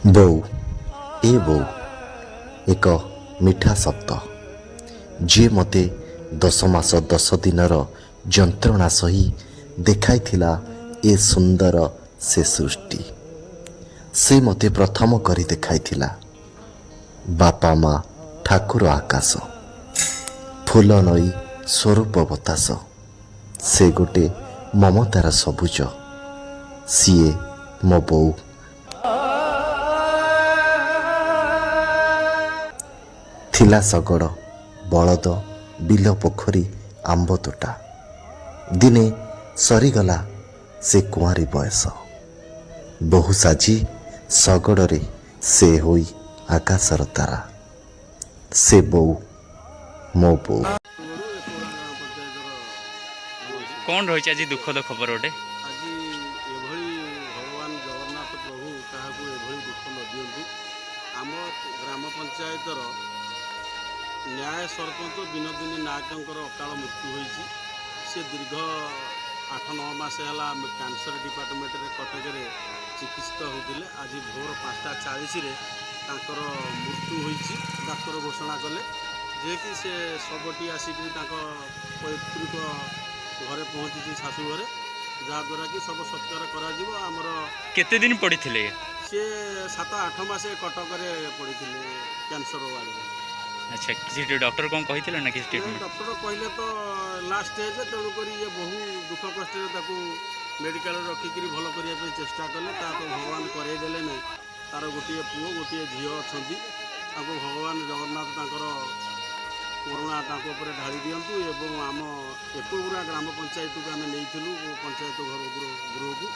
ବୋଉ ଏ ବୋଉ ଏକ ମିଠା ଶବ୍ଦ ଯିଏ ମୋତେ 10 ମାସ 10 ଦିନର ଯନ୍ତ୍ରଣା ସହି ଦେଖାଇଥିଲା ଏ ସୁନ୍ଦର ସେ ସୃଷ୍ଟି। ସେ ମୋତେ ପ୍ରଥମ କରି ଦେଖାଇଥିଲା ବାପା ମା ଠାକୁର ଆକାଶ, ଫୁଲ ନଈ ସ୍ୱରୂପ ବତାସ। ସେ ଗୋଟେ ମମତାର ସବୁଜ, ସିଏ ମୋ ବୋଉ। ଥିଲା ଶଗଡ଼, ବଳଦ, ବିଲ, ପୋଖରୀ, ଆମ୍ବ ତୋଟା। ଦିନେ ସରିଗଲା ସେ କୁଆଁରୀ ବୟସ। ବୋହୂ ସାଜି ଶଗଡ଼ରେ ସେ ହୋଇ ଆକାଶର ତାରା। ସେ ବୋଉ, ମୋ ବୋଉ। କଣ ରହିଛି ଆଜି ଦୁଃଖଦ ଖବର ଗୋଟେ? ଆଜି ଏଭଳି ଭଗବାନ ଜଗନ୍ନାଥ ପ୍ରଭୁ କାହାକୁ ଏଭଳି ଦୁଃଖ ନ ଦିଅନ୍ତୁ। ଆମ ଗ୍ରାମ ପଞ୍ଚାୟତର ନ୍ୟାୟ ସରପଞ୍ଚ ବିନୋଦିନୀ ନାୟକଙ୍କର ଅକାଳ ମୃତ୍ୟୁ ହୋଇଛି। ସେ ଦୀର୍ଘ 8-9 ମାସ ହେଲା କ୍ୟାନ୍ସର ଡିପାର୍ଟମେଣ୍ଟରେ କଟକରେ ଚିକିତ୍ସିତ ହେଉଥିଲେ। ଆଜି ଭୋର 5ଟା 40ରେ ତାଙ୍କର ମୃତ୍ୟୁ ହୋଇଛି। ଡାକ୍ତର ଘୋଷଣା କଲେ ଯିଏକି ସେ ଶବଟି ଆସିକରି ତାଙ୍କ ପୈତୃକ ଘରେ ପହଞ୍ଚିଛି, ଶାଶୁ ଘରେ, ଯାହାଦ୍ୱାରା କି ଶବ ସତ୍କାର କରାଯିବ। ଆମର କେତେ ଦିନ ପଡ଼ିଥିଲେ? ସିଏ 7-8 ମାସ କଟକରେ ପଡ଼ିଥିଲେ କ୍ୟାନ୍ସର ୱାର୍ଡ଼ରେ। ଆଚ୍ଛା, କିଛି ଡକ୍ଟର କ'ଣ କହିଥିଲେ ନା କିଛି ଟ୍ରିଟମେଣ୍ଟ? ଡକ୍ଟର କହିଲେ ତ ଲାଷ୍ଟ ଷ୍ଟେଜ୍, ତେଣୁକରି ଇଏ ବହୁ ଦୁଃଖ କଷ୍ଟରେ ତାକୁ ମେଡ଼ିକାଲରେ ରଖିକିରି ଭଲ କରିବା ପାଇଁ ଚେଷ୍ଟା କଲେ। ତା ତ ଭଗବାନ କରେଇ ଦେଲେ ନାହିଁ। ତା'ର ଗୋଟିଏ ପୁଅ ଗୋଟିଏ ଝିଅ ଅଛନ୍ତି। ତାଙ୍କୁ ଭଗବାନ ଜଗନ୍ନାଥ ତାଙ୍କର କରୁଣା ତାଙ୍କ ଉପରେ ଢାଳି ଦିଅନ୍ତୁ। ଏବଂ ଆମ ଏକଗୁରା ଗ୍ରାମ ପଞ୍ଚାୟତକୁ ଆମେ ନେଇଥିଲୁ ପଞ୍ଚାୟତ ଗୃହକୁ।